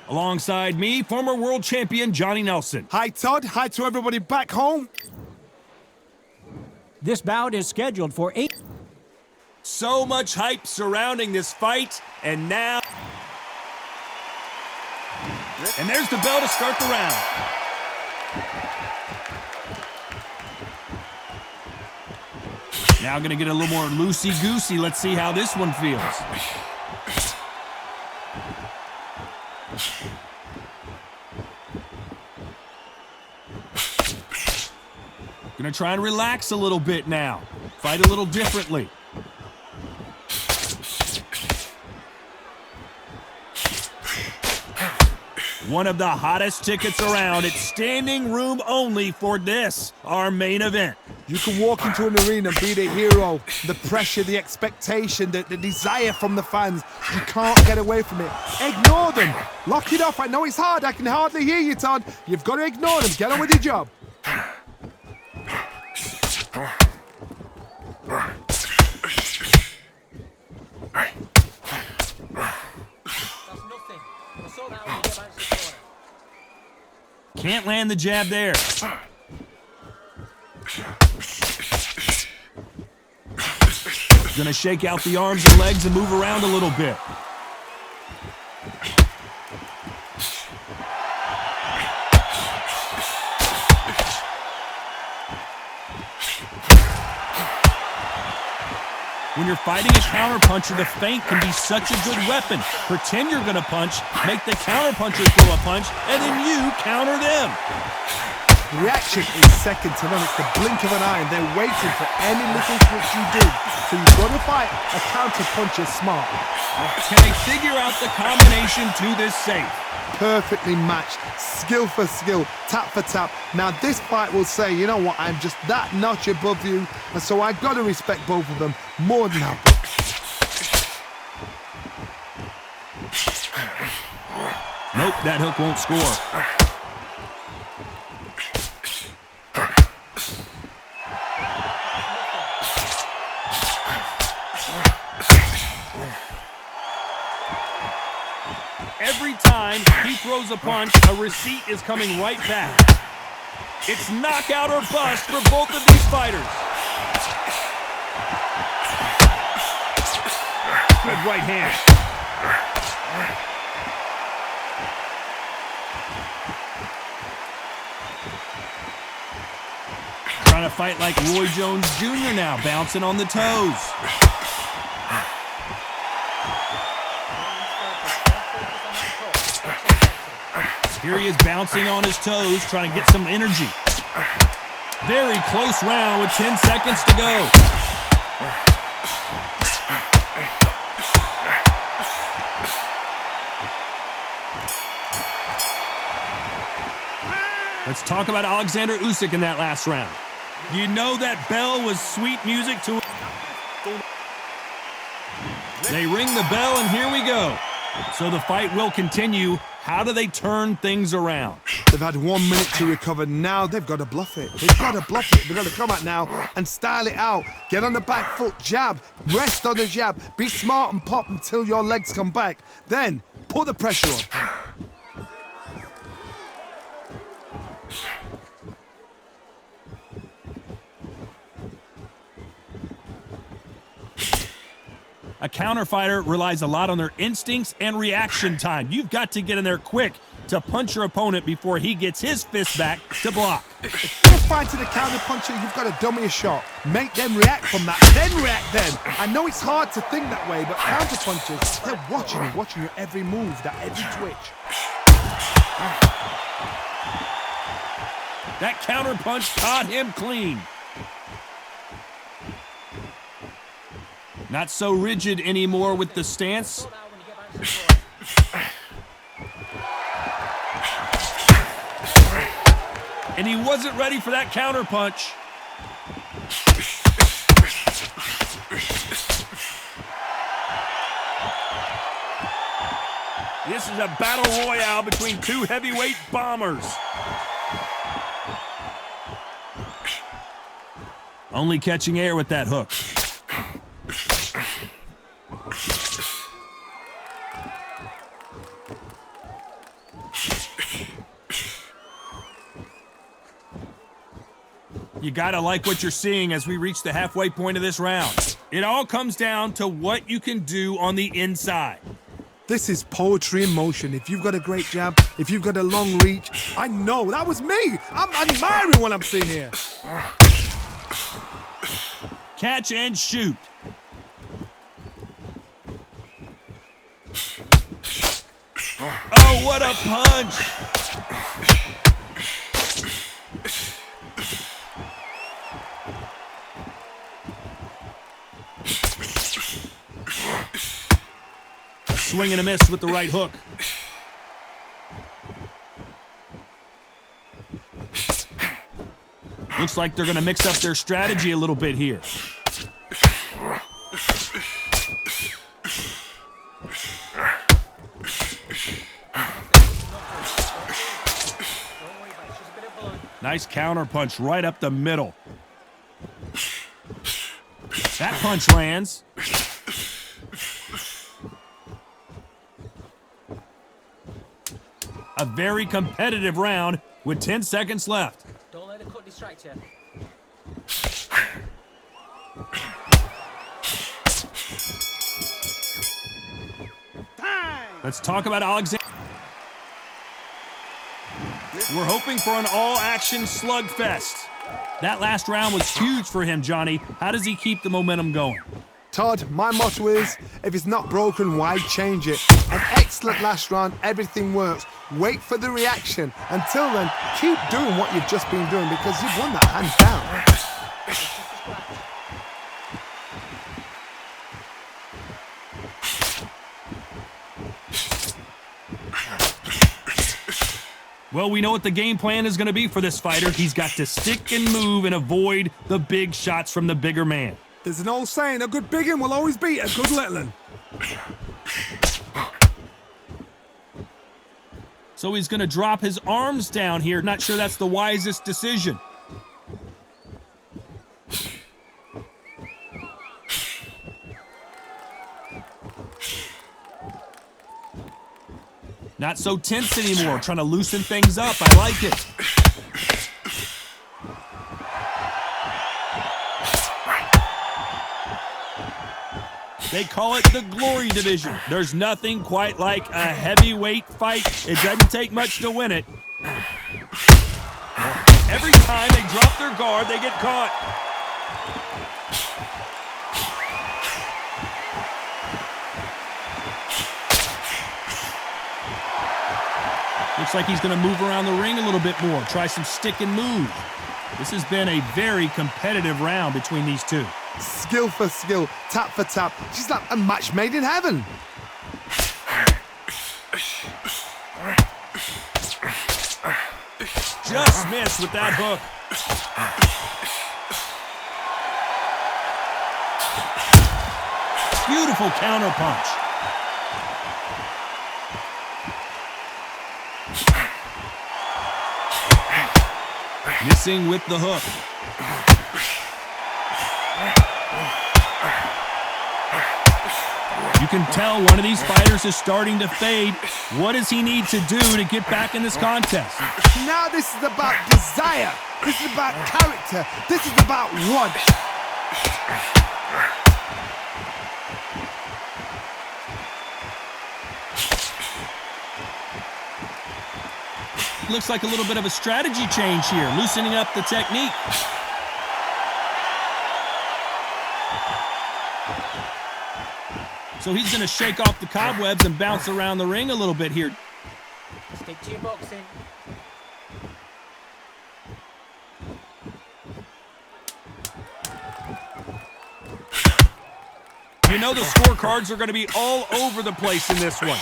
Alongside me, former world champion Johnny Nelson. Hi, Todd. Hi to everybody back home. This bout is scheduled for 8. So much hype surrounding this fight, and now... And there's the bell to start the round. Now going to get a little more loosey-goosey. Let's see how this one feels. Gonna try and relax a little bit now. Fight a little differently. One of the hottest tickets around. It's standing room only for this, our main event. You can walk into an arena and be the hero. The pressure, the expectation, the desire from the fans. You can't get away from it. Ignore them. Lock it off. I know it's hard. I can hardly hear you, Todd. You've got to ignore them. Get on with your job. Can't land the jab there. Gonna shake out the arms and legs and move around a little bit. When you're fighting a counterpuncher, the feint can be such a good weapon. Pretend you're gonna punch, make the counterpuncher throw a punch, and then you counter them. Reaction is second to none. It's the blink of an eye, and they're waiting for any little twitch you do. So you've got to fight a counterpuncher smart. Can they figure out the combination to this safe? Perfectly matched, skill for skill, tap for tap. Now this fight will say, you know what, I'm just that notch above you, and so I've got to respect both of them more than that. Nope, that hook won't score. Every time he throws a punch, a receipt is coming right back. It's knockout or bust for both of these fighters. Good right hand. Trying to fight like Roy Jones Jr. now, bouncing on the toes. Here he is bouncing on his toes, trying to get some energy. Very close round with 10 seconds to go. Let's talk about Oleksandr Usyk in that last round. You know that bell was sweet music to... They ring the bell, and here we go. So the fight will continue. How do they turn things around? They've had 1 minute to recover. Now they've got to bluff it. They've got to bluff it. They've got to come out now and style it out. Get on the back foot, jab, rest on the jab. Be smart and pop until your legs come back. Then put the pressure on. A counter fighter relies a lot on their instincts and reaction time. You've got to get in there quick to punch your opponent before he gets his fist back to block. If you're fighting a counter puncher, you've got to dummy a shot. Make them react from that, then react then. I know it's hard to think that way, but counter punchers, they're watching your every move, that every twitch. That counter punch caught him clean. Not so rigid anymore with the stance. And he wasn't ready for that counter punch. This is a battle royale between two heavyweight bombers. Only catching air with that hook. You gotta like what you're seeing as we reach the halfway point of this round. It all comes down to what you can do on the inside. This is poetry in motion. If you've got a great jab, if you've got a long reach, I know, that was me. I'm admiring what I'm seeing here. Catch and shoot. Oh, what a punch! Swing and a miss with the right hook. Looks like they're going to mix up their strategy a little bit here. Nice counter punch right up the middle. That punch lands. A very competitive round with 10 seconds left. Don't let the cut distract you. Let's talk about Oleksandr. We're hoping for an all-action slugfest. That last round was huge for him, Johnny. How does he keep the momentum going? Todd, my motto is, if it's not broken, why change it? An excellent last round, everything works. Wait for the reaction. Until then, keep doing what you've just been doing because you've won that hands down. Well, we know what the game plan is going to be for this fighter. He's got to stick and move and avoid the big shots from the bigger man. There's an old saying, a good big one will always beat a good little one. So he's going to drop his arms down here. Not sure that's the wisest decision. Not so tense anymore, trying to loosen things up. I like it. They call it the glory division. There's nothing quite like a heavyweight fight. It doesn't take much to win it. Every time they drop their guard, they get caught. Looks like he's going to move around the ring a little bit more, try some stick and move. This has been a very competitive round between these two. Skill for skill, tap for tap. She's like a match made in heaven. Just missed with that hook. Beautiful counter punch. Missing with the hook. You can tell one of these fighters is starting to fade. What does he need to do to get back in this contest? Now this is about desire. This is about character. This is about want. Looks like a little bit of a strategy change here, loosening up the technique. So he's going to shake off the cobwebs and bounce around the ring a little bit here. Stick to your boxing. You know the scorecards are going to be all over the place in this one.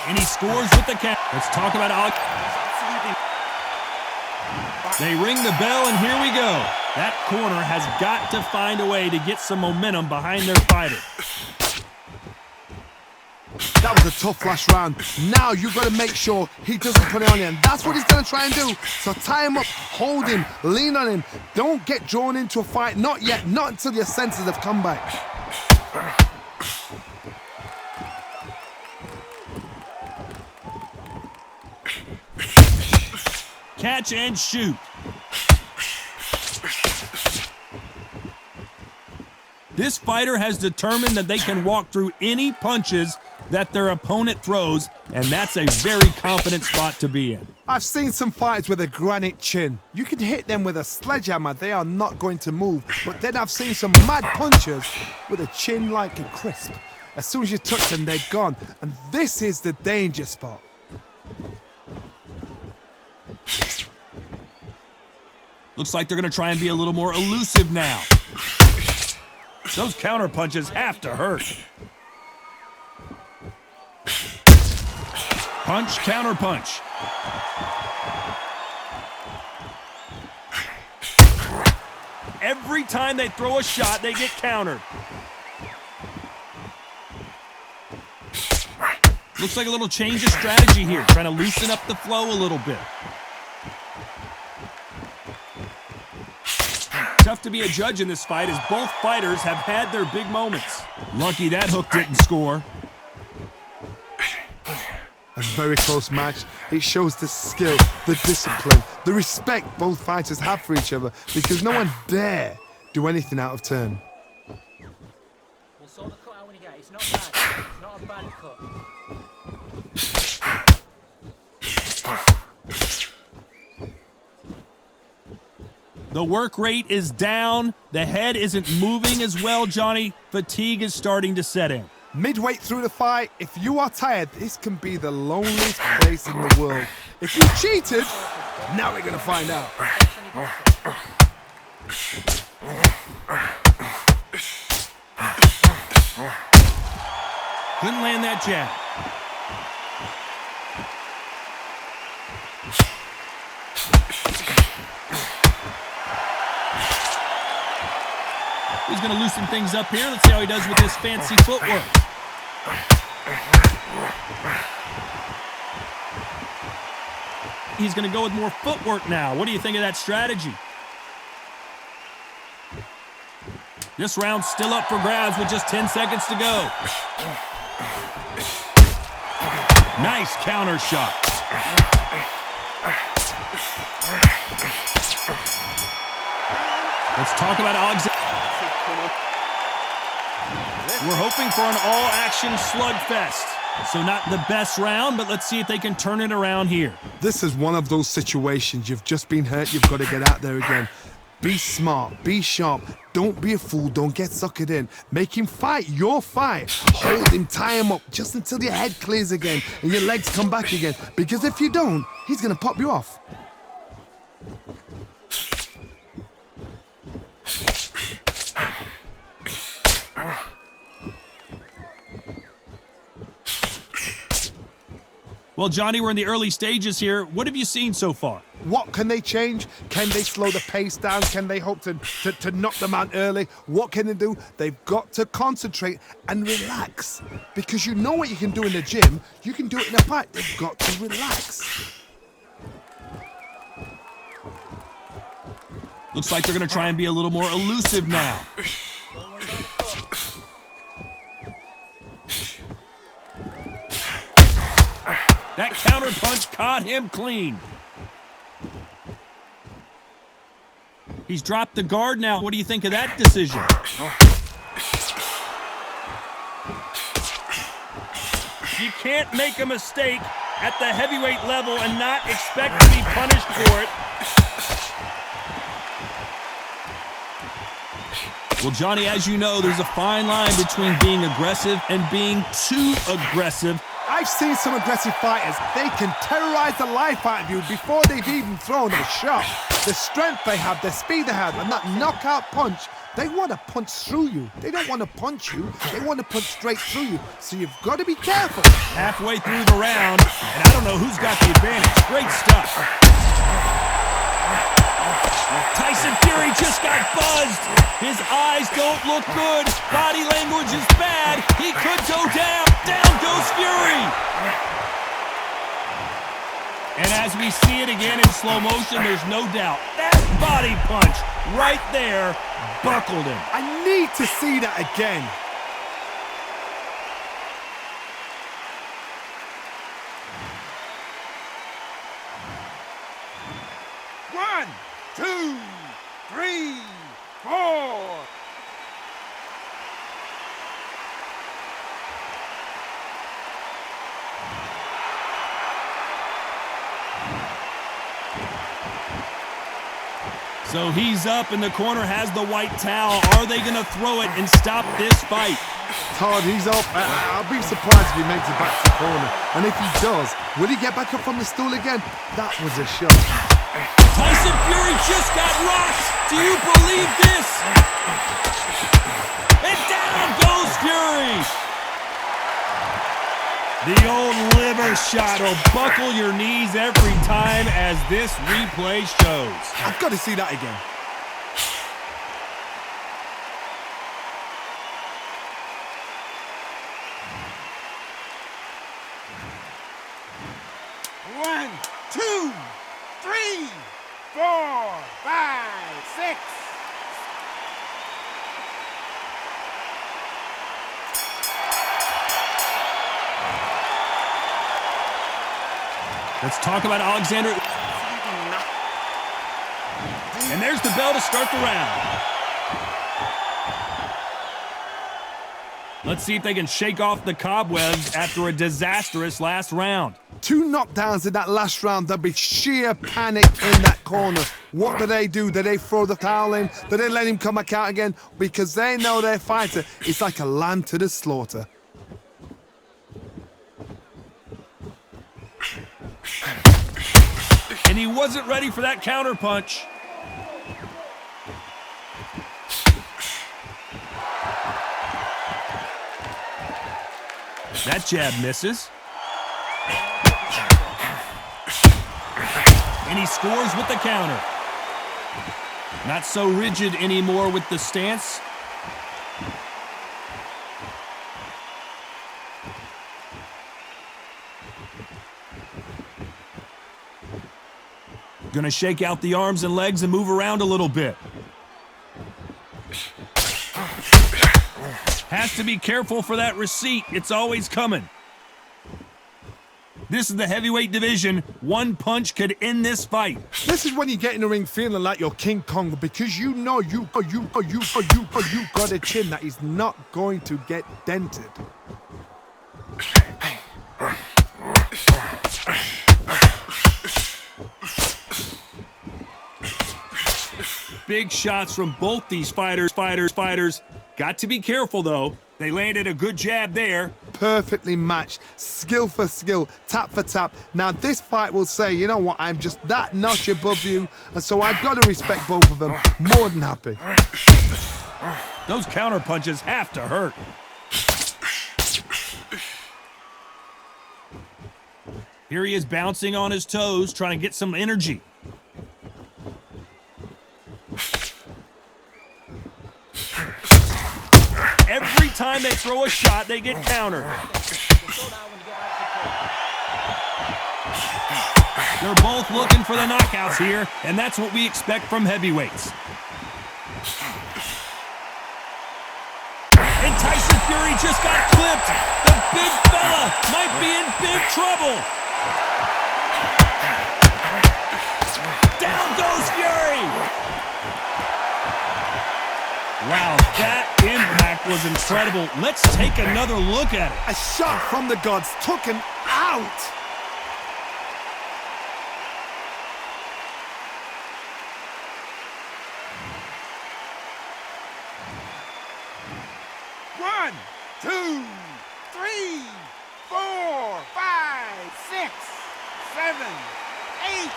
And he scores with the count. Let's talk about Oleksandr. They ring the bell, and here we go. That corner has got to find a way to get some momentum behind their fighter. That was a tough last round. Now you've got to make sure he doesn't put it on you. And that's what he's going to try and do. So tie him up, hold him, lean on him. Don't get drawn into a fight. Not yet. Not until your senses have come back. catch and shoot. This fighter has determined that they can walk through any punches that their opponent throws, and that's a very confident spot to be in. I've seen some fighters with a granite chin. You can hit them with a sledgehammer, they are not going to move. But then I've seen some mad punchers with a chin like a crisp. As soon as you touch them, they're gone. And this is the danger spot. Looks like they're going to try and be a little more elusive now. Those counter punches have to hurt. Punch, counter punch. Every time they throw a shot, they get countered. Looks like a little change of strategy here, trying to loosen up the flow a little bit. Tough to be a judge in this fight as both fighters have had their big moments. Lucky that hook didn't score. A very close match. It shows the skill, the discipline, the respect both fighters have for each other because no one dare do anything out of turn. We'll sort the cut out when you get it. It's not bad. It's not a bad cut. The work rate is down. The head isn't moving as well, Johnny. Fatigue is starting to set in. Midway through the fight, if you are tired, this can be the loneliest place in the world. If you cheated, now we're going to find out. Couldn't land that jab. He's going to loosen things up here. Let's see how he does with his fancy footwork. He's going to go with more footwork now. What do you think of that strategy? This round's still up for grabs with just 10 seconds to go. Nice counter shot. Let's talk about Oleksandr. We're hoping for an all-action slugfest. So not the best round, but let's see if they can turn it around here. This is one of those situations. You've just been hurt. You've got to get out there again. Be smart. Be sharp. Don't be a fool. Don't get suckered in. Make him fight your fight. Hold him. Tie him up just until your head clears again and your legs come back again. Because if you don't, he's going to pop you off. Well, Johnny, we're in the early stages here. What have you seen so far? What can they change? Can they slow the pace down? Can they hope to knock them out early? What can they do? They've got to concentrate and relax. Because you know what you can do in the gym, you can do it in a fight. They've got to relax. Looks like they're going to try and be a little more elusive now. That counter punch caught him clean. He's dropped the guard now. What do you think of that decision? You can't make a mistake at the heavyweight level and not expect to be punished for it. Well, Johnny, as you know, there's a fine line between being aggressive and being too aggressive. I've seen some aggressive fighters. They can terrorize the life out of you before they've even thrown a shot. The strength they have, the speed they have, and that knockout punch, they want to punch through you. They don't want to punch you. They want to punch straight through you. So you've got to be careful. Halfway through the round, and I don't know who's got the advantage. Great stuff. Tyson Fury just got buzzed. His eyes don't look good. Body language is bad. He could go down. Down goes Fury. And as we see it again in slow motion, there's no doubt that body punch right there buckled him. I need to see that again. 2, 3, 4. So he's up, and the corner has the white towel. Are they going to throw it and stop this fight? Todd, he's up. I'll be surprised if he makes it back to the corner. And if he does, will he get back up from the stool again? That was a shot. Tyson Fury just got rocked. Do you believe this? And down goes Fury. The old liver shot will buckle your knees every time, as this replay shows. I've got to see that again. One, 2, 3, 4, 5, 6. Let's talk about Oleksandr. And there's the bell to start the round. Let's see if they can shake off the cobwebs after a disastrous last round. 2 knockdowns in that last round. There'll be sheer panic in that corner. What do? Do they throw the towel in? Do they let him come back out again? Because they know their fighter is like a lamb to the slaughter. And he wasn't ready for that counter punch. That jab misses. And he scores with the counter. Not so rigid anymore with the stance. Gonna shake out the arms and legs and move around a little bit. Has to be careful for that receipt. It's always coming. This is the heavyweight division. One punch could end this fight. This is when you get in the ring feeling like you're King Kong, because you know you got a chin that is not going to get dented. Big shots from both these fighters. Got to be careful, though. They landed a good jab there. Perfectly matched, skill for skill, tap for tap. Now this fight will say, you know what, I'm just that notch above you, and so I've got to respect both of them. More than happy. Those counter punches have to hurt. Here he is bouncing on his toes, trying to get some energy. Every time they throw a shot, they get countered. They're both looking for the knockouts here, and that's what we expect from heavyweights. And Tyson Fury just got clipped. The big fella might be in big trouble. Down goes Fury. Wow, that impact was incredible. Let's take another look at it. A shot from the gods took him out. One, 2, 3, 4, 5, 6, 7, 8.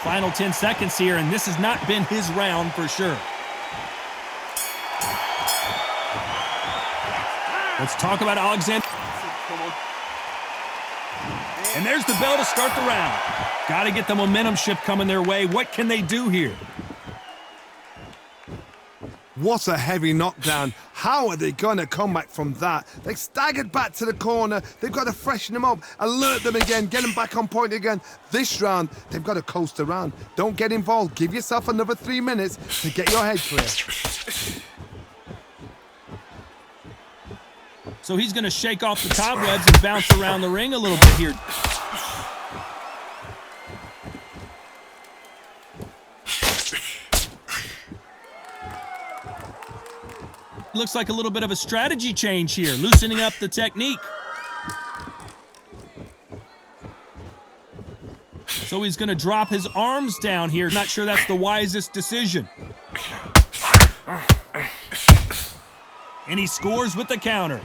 Final 10 seconds here, and this has not been his round for sure. Let's talk about Oleksandr. And there's the bell to start the round. Got to get the momentum shift coming their way. What can they do here? What a heavy knockdown. How are they going to come back from that? They staggered back to the corner. They've got to freshen them up, alert them again, get them back on point again. This round, they've got to coast around. Don't get involved. Give yourself another 3 minutes to get your head clear. So he's going to shake off the cobwebs and bounce around the ring a little bit here. Looks like a little bit of a strategy change here, loosening up the technique. So he's going to drop his arms down here. Not sure that's the wisest decision. And he scores with the counter.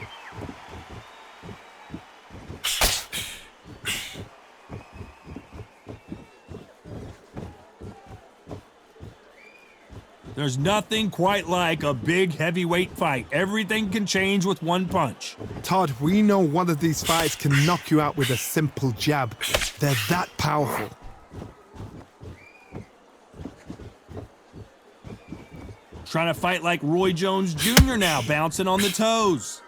There's nothing quite like a big heavyweight fight. Everything can change with one punch. Todd, we know one of these fights can knock you out with a simple jab. They're that powerful. Trying to fight like Roy Jones Jr. now, bouncing on the toes.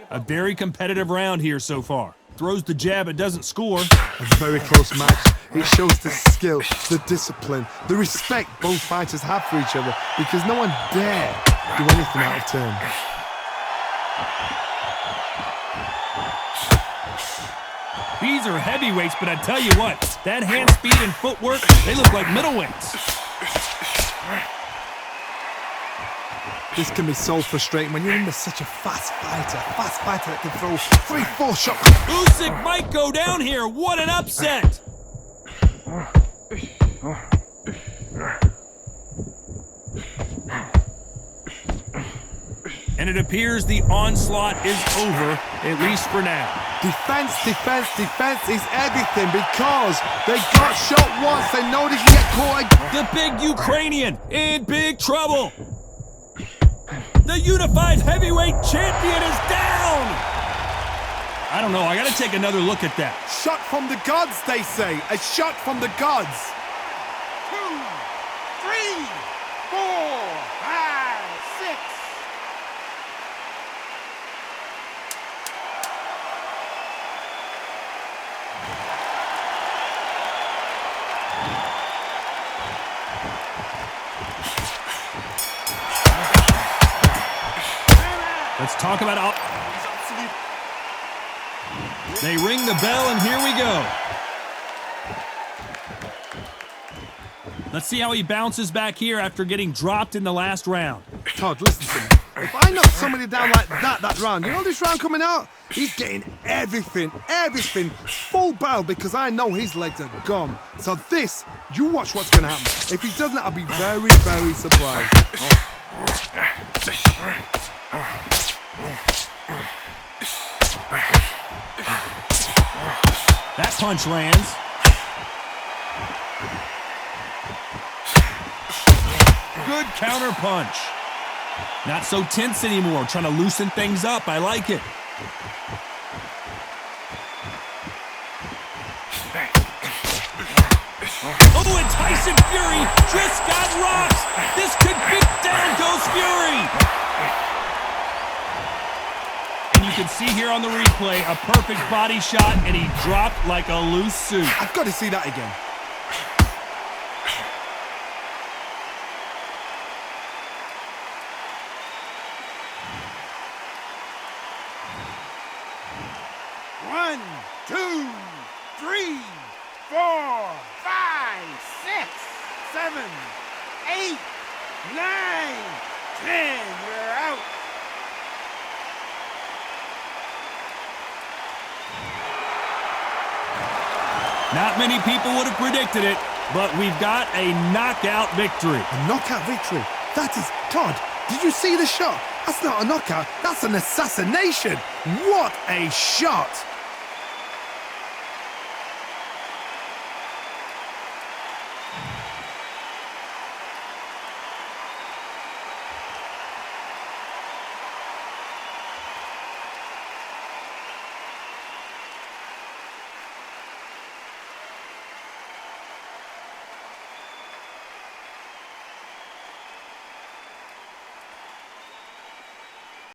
A very competitive round here so far. Throws the jab, it doesn't score. A very close match. It shows the skill, the discipline, the respect both fighters have for each other because no one dare do anything out of turn. These are heavyweights, but I tell you what, that hand speed and footwork, they look like middleweights. This can be so frustrating when you're under such a fast fighter that can throw 3-4 shots. Usyk might go down here. What an upset! And it appears the onslaught is over, at least for now. Defense is everything because they got shot once. They know they can get caught. The big Ukrainian in big trouble. The unified heavyweight champion is down! I don't know, I gotta take another look at that. Shot from the gods, they say. A shot from the gods. 2, 3, 4, 5, 6. Let's talk about... They ring the bell, and here we go. Let's see how he bounces back here after getting dropped in the last round. Todd, listen to me. If I knock somebody down like that round, you know this round coming out? He's getting everything, full barrel because I know his legs are gone. So this, you watch what's going to happen. If he doesn't, I'll be very, very surprised. That punch lands. Good counter punch. Not so tense anymore, trying to loosen things up. I like it. Oh, and Tyson Fury just got rocked. This could be... Down goes Fury. And you can see here on the replay a perfect body shot, and he dropped like a loose suit. I've got to see that again. One, 2, 3, 4, 5, 6, 7, 8, 9, 10. You're out. Not many people would have predicted it, but we've got a knockout victory. A knockout victory. That is... Todd, did you see the shot? That's not a knockout. That's an assassination. What a shot.